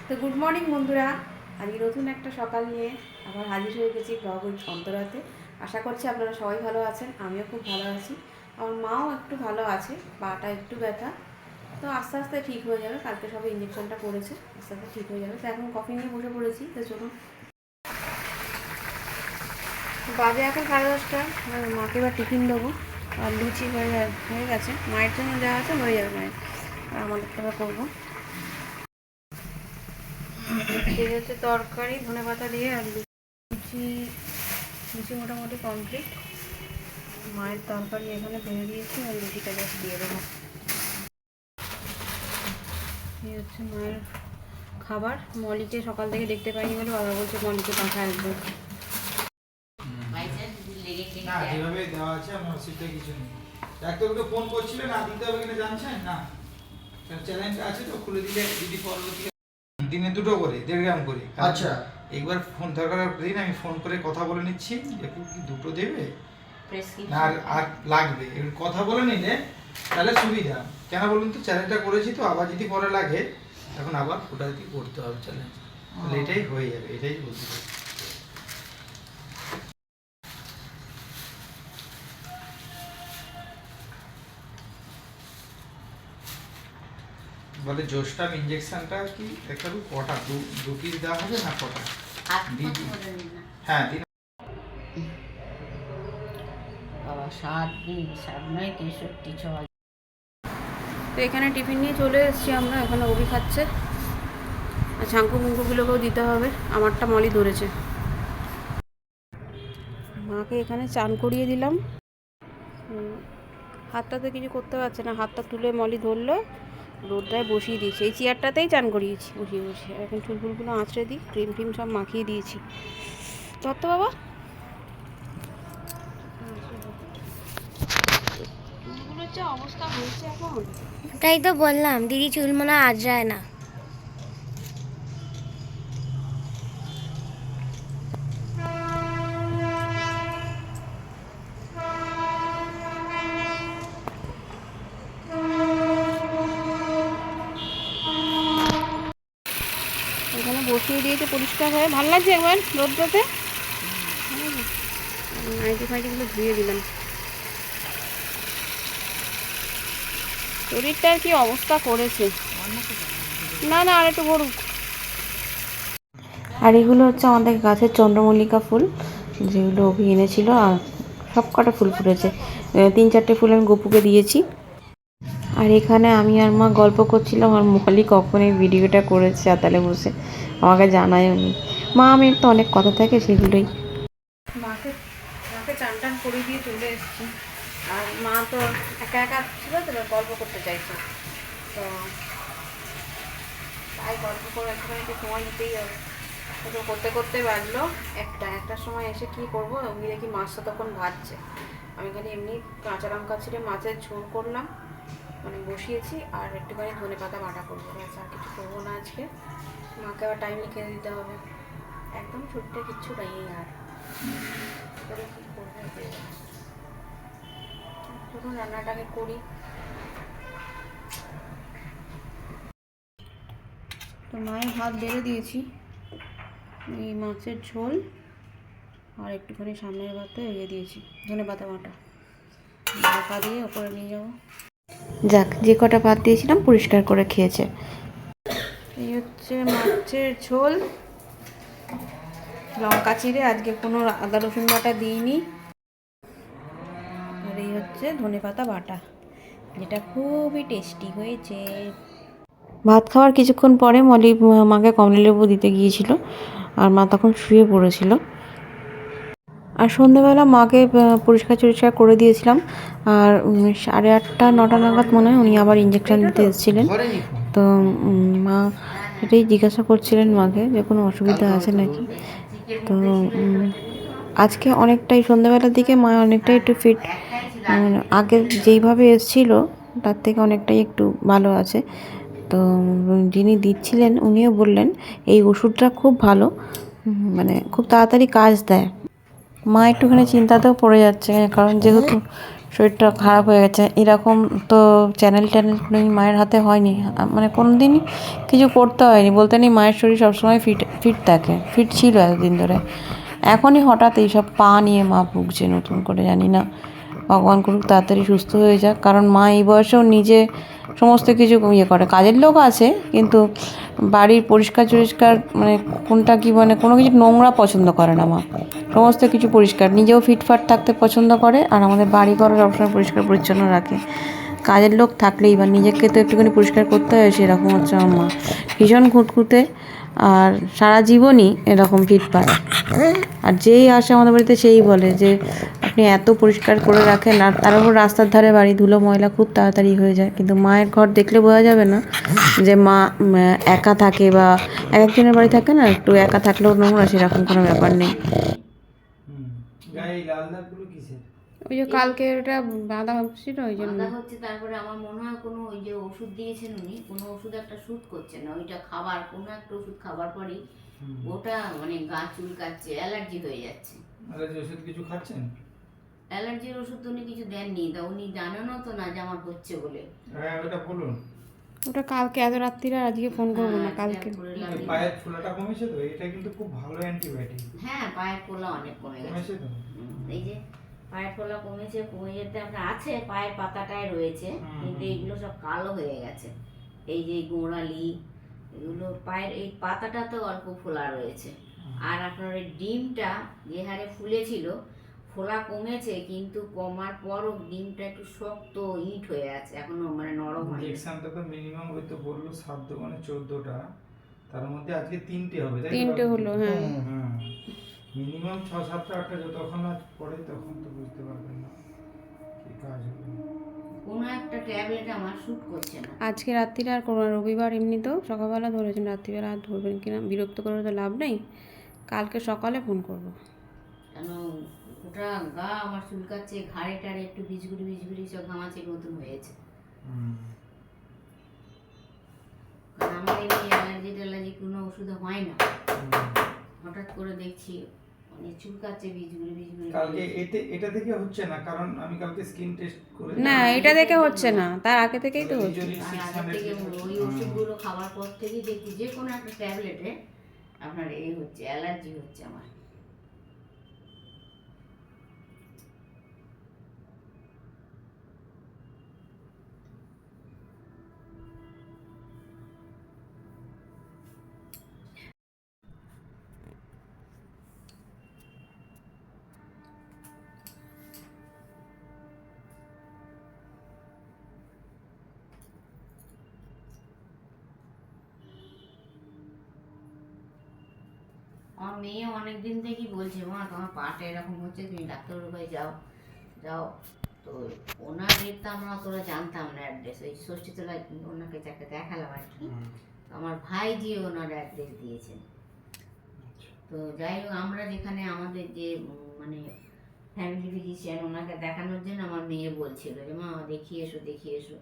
তো good morning বন্ধুরা, আজকে নতুন একটা সকাল নিয়ে আবার হাজির হয়ে গেছি ব্লগ অন্তরাতে। আশা করছি আপনারা সবাই ভালো আছেন, আমিও খুব ভালো আছি। আমার মাও একটু ভালো আছে, পাটা একটু ব্যথা, তো আস্তে আস্তে ঠিক হয়ে যাবে। কালকে সবে ইঞ্জেকশনটা করেছে, আস্তে আস্তে ঠিক হয়ে যাবে। তো এখন কফি নিয়ে বসে পড়েছি। তো চলুন, বাজে এখন 10:30। মাকে এবার টিফিন দেবো, আর লুচি হয়ে গেছে, মায়ের জন্য দেওয়া আছে, হয়ে যাবে মায়ের, আর আমাদের টাকা করবো। এই হচ্ছে তরকারি, ধনেপাতা দিয়ে, আর লুচি লুচি মোটামুটি কমপ্লিট। মায়ের তরকারি এখানে ভেঙে দিয়েছি, আর লুচিটা জাস্ট দিয়ে দেবো। এই হচ্ছে মায়ের খাবার। মলিকে সকাল থেকে দেখতে পাইনি বলে বাবা বলছে মলিকে পাখা একদম। যেভাবে দেওয়া আছে আমার অসুবিধা কিছু নেই। ডাক্তারকে ফোন করছিলেন, না দিতে হবে কিনা জানছেন না? চ্যালেঞ্জ আছে তো, খুলে দিলে দিদি পরবর্তীতে দিনে 2টো করে 1.5 গ্রাম করে। আচ্ছা, একবার ফোন দরকার দিন, আমি ফোন করে কথা বলে নিচ্ছি দেখো কি 2টো দেবে না আর লাগবে। এবার কথা বলে নিলে তাহলে সুবিধা। কেন বলুন তো, চ্যালেঞ্জটা করেছি তো, আবার যদি পরে লাগে তখন আবার ওটা দিয়ে করতে হবে চ্যালেঞ্জ। তাহলে এটাই হয়ে যাবে, এটাই বলতে হবে। বলে জোস্টাম ইনজেকশনটা কি একটা কটা দু পিস দেওয়া হবে না কটা? হ্যাঁ, বাবা 7 দিন 7 নয় 63 6। তো এখানে টিফিন নিয়ে চলে এসেছি আমরা। এখানে অভি খাচ্ছে, আর ঝাঙ্কু মুঙ্কুগুলোকেও দিতে হবে। আমারটা মলি ধরেছে। মাকে এখানে চান করিয়ে দিলাম। হাতটাতে কিছু করতে পারছে না, হাতটা তুলে মলি ধরলো, রোদটায় বসিয়ে দিয়েছি। এই চেয়ারটাতেই চান করিয়েছি বসিয়ে বসিয়ে। এখন চুলফুলগুলো আঁচড়ে দিই, ক্রিম ফ্রিম সব মাখিয়ে দিয়েছি। চল তো বাবা, চুলগুলোর যা অবস্থা হয়েছে এখন। তাই তো বললাম, দিদি চুল মনে হয় আজরায় না। এখানে বসিয়ে দিয়েছে পরিষ্কার হয়ে, ভালো লাগছে একবার রোদ্রতে। নাইটি ফাইটিগুলো ধুয়ে দিলাম। শরীরটার কি অবস্থা করেছে। না না, আর একটু ভরুক। আর এগুলো হচ্ছে আমাদের গাছের চন্দ্রমল্লিকা ফুল, যেগুলো অভি এনেছিল, আর সব কটা ফুল ফুটেছে। 3-4টে ফুল আমি গপুকে দিয়েছি। আর এখানে আমি আর মা গল্প করছিলাম, আর মলি কখন এই ভিডিওটা করেছে চাতালে বসে, আমাকে জানায়ও নি। মা আমি তো অনেক কথা থাকে সেগুলোই। মাকে মাকে চান টান করে দিয়ে চলে এসেছি। আর মা তো একা একা ছিল, তো গল্প করতে চাইছে, তো তাই গল্প করে একটু সময় দিতেই হবে। তো করতে করতে বাজলো একটার সময় এসে কি করবো, আমি দেখি মাছটা তখন ভাজছে। আমি খালি এমনি কাঁচা লঙ্কা ছিঁড়ে মাছের ঝোল করলাম, মানে বসিয়েছি, আর একটুখানি ধনেপাতা বাটা করবো, ব্যাস, আর কিছু করবো না আজকে। মাকে আবার টাইম লিখে দিতে হবে, একদম ছুটতে কিচ্ছু নেই। আর করে কী করবো, চলুন রান্নাটাকে করি। তো মায়ের ভাত বেড়ে দিয়েছি, এই মাছের ঝোল আর একটুখানি সামনের ভাতে দিয়েছি ধনেপাতা বাটা, ঢাকা দিয়ে ওপরে নিয়ে যাবো। যাক, যে কটা ভাত দিয়েছিলাম পরিষ্কার করে খেয়েছে। এই হচ্ছে মাছের ঝোল, লঙ্কা চিড়ে, আজকে কোনো আদা রসুন বাটা দিইনি। আর এই হচ্ছে ধনেপাতা বাটা, যেটা খুবই টেস্টি হয়েছে। ভাত খাওয়ার কিছুক্ষণ পরে মলি মাকে কমলালেবু দিতে গিয়েছিল, আর মা তখন শুয়ে পড়েছিল। আর সন্ধ্যেবেলা মাকে পরিষ্কার টরিষ্কার করে দিয়েছিলাম। আর 8:30-9টা নাগাদ মনে হয় উনি আবার ইঞ্জেকশন দিতে এসেছিলেন। তো মা এটাই জিজ্ঞাসা করছিলেন মাকে যে কোনো অসুবিধা আছে নাকি। তো আজকে অনেকটাই সন্ধ্যেবেলার দিকে মা অনেকটাই একটু ফিট, আগে যেইভাবে এসেছিলো তার থেকে অনেকটাই একটু ভালো আছে। তো যিনি দিচ্ছিলেন উনিও বললেন এই ওষুধটা খুব ভালো, মানে খুব তাড়াতাড়ি কাজ দেয়। মা একটুখানি চিন্তাতেও পড়ে যাচ্ছে, কারণ যেহেতু শরীরটা খারাপ হয়ে গেছে, এরকম তো চ্যানেল কোনোদিন মায়ের হাতে হয়নি, মানে কোনো দিনই কিছু করতে হয়নি, বলতে নেই মায়ের শরীর সবসময় ফিট থাকে, ফিট ছিল এতদিন ধরে। এখনই হঠাৎ এইসব পা নিয়ে মা ভুগছে নতুন করে, জানি না, ভগবান করুক তাড়াতাড়ি সুস্থ হয়ে যাক। কারণ মা এই বয়সেও নিজে সমস্ত কিছু করে, কাজের লোক আছে কিন্তু বাড়ির পরিষ্কার মানে কোনটা কি মানে কোনো কিছু নোংরা পছন্দ করে না মা, সমস্ত কিছু পরিষ্কার, নিজেও ফিটফাট থাকতে পছন্দ করে, আর আমাদের বাড়ি ঘর সবসময় পরিষ্কার পরিচ্ছন্ন রাখে। কাজের লোক থাকলেই বা নিজেকে তো একটুখানি পরিষ্কার করতে হয়, সেরকম হচ্ছে আমার মা, ভীষণ খুঁতখুঁতে, আর সারা জীবনই এরকম ফিটফাট। আর যেই আসে আমাদের বাড়িতে সেই বলে যে আপনি এত পরিষ্কার করে রাখেন, আর তার উপর রাস্তার ধারে বাড়ি, ধুলো ময়লা খুব তাড়াতাড়ি হয়ে যায়। কিন্তু মায়ের ঘর দেখলে বোঝা যাবে না যে মা একা থাকে, বা এক একজনের বাড়ি থাকে না একটু একা থাকলেও নোংরা, সেরকম কোনো ব্যাপার নেই। গায়ে এই লাল দাগগুলো কিসের? ওই যে কালকে ওটা বাঁধা হচ্ছিল ওই জন্য। বাঁধা হচ্ছে, তারপরে আমার মনে হয় কোনো ওই যে ওষুধ দিয়েছেন উনি, কোনো ওষুধ একটা শ্যুট করছে না, ওইটা খাবার কোনো একটা ওষুধ খাবার পরেই ওটা মানে গা চুলকাচ্ছে, অ্যালার্জি হয়ে যাচ্ছে। অ্যালার্জি ওষুধ কিছু খাচ্ছেন? অ্যালার্জির ওষুধ তো উনি কিছু দেননি, তা উনি জানানো তো না যে আমার হচ্ছে বলে। হ্যাঁ ওটা বলুন। ওটা কালকে, এত রাত্রিরে আজকে ফোন করবো না, কালকে। পায়ের ফোলাটা কমেছে তো? এটা কিন্তু খুব ভালো অ্যান্টিবায়োটিক। হ্যাঁ, পায়ের ফোলা অনেক কমে গেছে তো? এই যে পায়ের ফোলা কমেছে, কমে যেতে আপনার আছে, পায়ের পাতাটায় রয়েছে, কিন্তু এইগুলো সব কালো হয়ে গেছে। এই যে গোড়ালি, এগুলো পায়ের এই পাতাটাতে অল্প ফোলা রয়েছে। আর আপনার ওই ডিমটা যে হারে ফুলেছিল, ফোলা কমেছে, কিন্তু কমার পরও ডিমটা একটু শক্ত ইট হয়ে আছে, এখনো মানে নরম হয়নি। ইনজেকশনটা তো মিনিমাম হয়তো বললো 7 মানে 14টা, তার মধ্যে আজকে 3টে হবে, তাই তো? 3টে হলো, হ্যাঁ। মিনিমাম 6, 7, 8টা যতক্ষণ আজ পড়ে তখন তো বুঝতে পারবেন না কি কাজ হবে। কোনো একটা ট্যাবলেট আমার শ্যুট করছে না। আজকে রাত্রিরে আর কোনো, রবিবার এমনিতেও সকালবেলা ধরেছেন, রাত্রিবেলা আর ধরবেন কিনা, বিরক্ত করে তো লাভ নেই, কালকে সকালে ফোন করবো। কেন গোটা গা আমার চুলকাচ্ছে, ঘাড়ে টাড়ে একটু বিজগুড়ি সব ঘামাচির মতন হয়েছে। কারণ আমার এই অ্যালার্জি কোনো ওষুধে হয় না, হঠাৎ করে দেখছি মানে চুলকাচ্ছে বিজগুড়ি। কালকে এটা থেকে হচ্ছে না, কারণ আমি কালকে স্কিন টেস্ট করে না, এটা দেখে হচ্ছে না, তার আগে থেকেই তো হচ্ছে। আগে থেকে ওই ওষুধগুলো খাওয়ার পর থেকেই দেখি যে কোনো একটা ট্যাবলেটে আপনার এই হচ্ছে, অ্যালার্জি হচ্ছে আমার। আমার মেয়ে অনেকদিন থেকেই বলছে, মা তোমার পাটা এরকম হচ্ছে, তুমি ডাক্তারের কাছে যাও। তো ওনার রেটটা আমরা অতটা জানতাম না, অ্যাড্রেস ওই ষষ্ঠীতলায় ওনাকে যাকে দেখালাম আর কি। আমার ভাই যে ওনার অ্যাড্রেস দিয়েছেন। তো যাই হোক, আমরা যেখানে আমাদের যে মানে ফ্যামিলি ফিজিশিয়ান, ওনাকে দেখানোর জন্য আমার মেয়ে বলছিল যে মা দেখিয়ে এসো।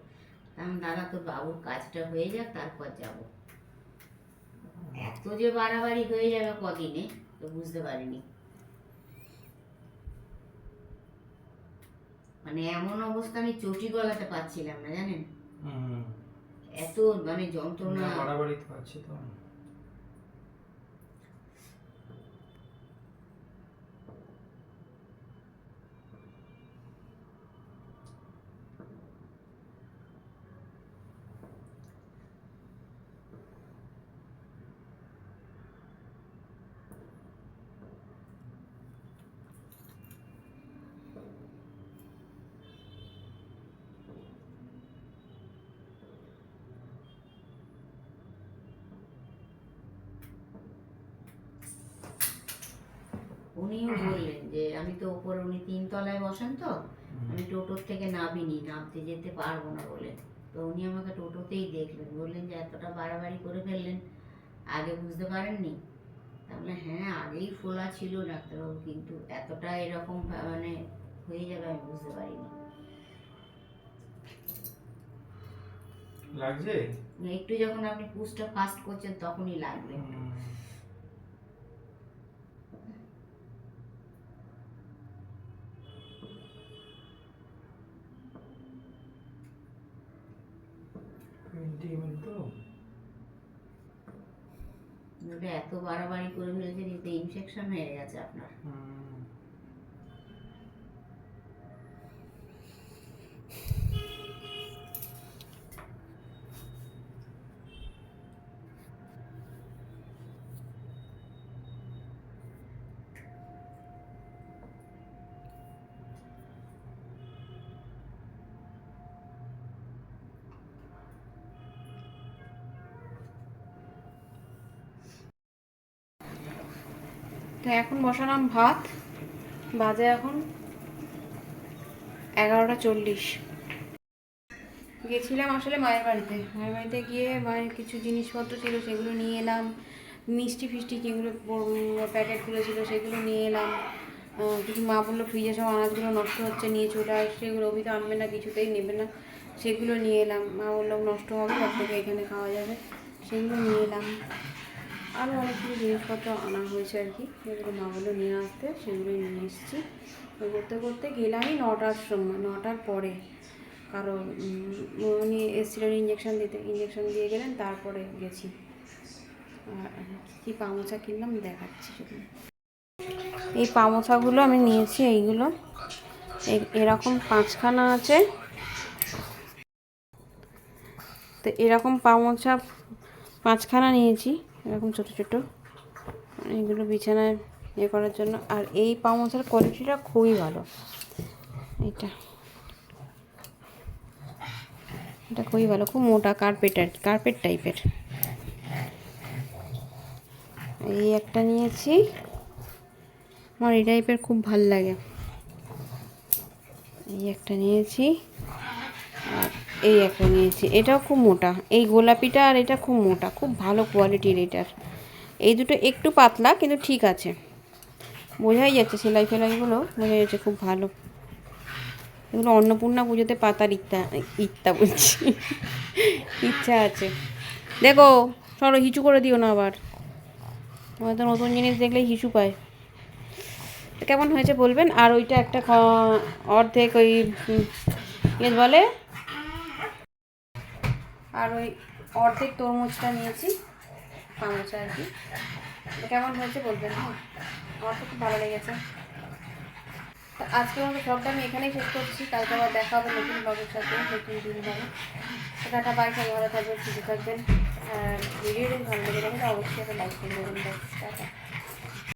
আমি দাদা তোর বাবুর কাজটা হয়ে যাক তারপর যাবো। এত যে বাড়াবাড়ি হয়ে যাবে কদিনে তো বুঝতে পারিনি। মানে এমন অবস্থা, আমি চটি গলাতে পারছিলাম না, জানেন, এত মানে যন্ত্রণা। বাড়াবাড়ি তো আছে তো। উনিও বললেন যে আমি তো উপরে, উনি 3 তলায় বসেন, তো আমি টোটোর থেকে নামতে যেতে পারবো না বলে, তো উনি আমাকে টোটোতেই দেখলেন, বললেন যে এতটা বাড়াবাড়ি করে ফেললেন, আগে বুঝতে পারেননি? তাহলে হ্যাঁ, আগেই ফোলা ছিল ডাক্তারবাবু, কিন্তু এতটা এরকম মানে হয়ে যাবে আমি বুঝতে পারিনি। লাগছে একটু যখন আপনি পুশটা ফাস্ট করছেন তখনই লাগবে। ওটা এত বাড়াবাড়ি করে ফেলেছে, এতে ইনফেকশন হয়ে গেছে আপনার। তো এখন বসালাম ভাত, বাজে এখন 11:40। গেছিলাম আসলে মায়ের বাড়িতে গিয়ে মায়ের কিছু জিনিসপত্র ছিল সেগুলো নিয়ে এলাম, মিষ্টি ফিষ্টি যেগুলো প্যাকেটগুলো ছিল সেগুলো নিয়ে এলাম। কিছু মা বললো ফ্রিজে সব আনাজগুলো নষ্ট হচ্ছে, নিয়ে চলে আস, সেগুলো অভি তো আনবে না, কিছুতেই নেবে না, সেগুলো নিয়ে এলাম। মা বললো নষ্ট হবে, তার থেকে এখানে খাওয়া যাবে, সেগুলো নিয়ে এলাম। আরও অনেক কিছু জিনিসপত্র আনা হয়েছে আর কি, যেগুলো মা বললো নিয়ে আসতে, সেগুলোই নিয়ে এসেছি। করতে করতে গেলামই 9টার সময়, 9টার পরে, কারণ উনি এসেছিলেন ইঞ্জেকশন দিতে, ইঞ্জেকশন দিয়ে গেলেন, তারপরে গেছি। আর কী পামোচা কিনলাম দেখাচ্ছি শুধু। এই পামোচাগুলো আমি নিয়েছি, এইগুলো এরকম 5খানা আছে। তো এরকম পামোচা 5খানা নিয়েছি, এরকম ছোটো ছোটো, এইগুলো বিছানায় করার জন্য। আর এই পামোচার কোয়ালিটিটা খুবই ভালো, এটা খুবই ভালো, খুব মোটা কার্পেট টাইপের। এই একটা নিয়েছি, আমার এই টাইপের খুব ভাল লাগে। এই একটা নিয়েছি, আর এই একটা নিয়েছি, এটাও খুব মোটা। এই গোলাপিটা আর এটা খুব মোটা, খুব ভালো কোয়ালিটির এটার। এই দুটো একটু পাতলা, কিন্তু ঠিক আছে, বোঝাই যাচ্ছে সেলাই ফেলাইগুলো বোঝা যাচ্ছে, খুব ভালো। এগুলো অন্নপূর্ণা পুজোতে পাতার বলছি ইচ্ছা আছে। দেখো সরো, হিচু করে দিও না আবার, হয়তো নতুন জিনিস দেখলেই হিচু পায়। কেমন হয়েছে বলবেন। আর ওইটা একটা অর্ধেক ওই বলে, আর ওই অর্ধেক তরমুজটা নিয়েছি, পামোচা আর কি। কেমন হয়েছে বলবেন। হ্যাঁ, আমার তো খুব ভালো লেগেছে। তো আজকের মতো ব্লগটা আমি এখানেই শেষ করছি। কালকে আবার দেখা হবে নতুন ব্লগের সাথে, নতুন দিন হবে। তো টাটা, বাই, সবাই ভালো থাকবেন, সুস্থ থাকবেন। আর ভিডিও যদি ভালো লেগে থাকে অবশ্যই একটা লাইক করে দেবেন। টাটা।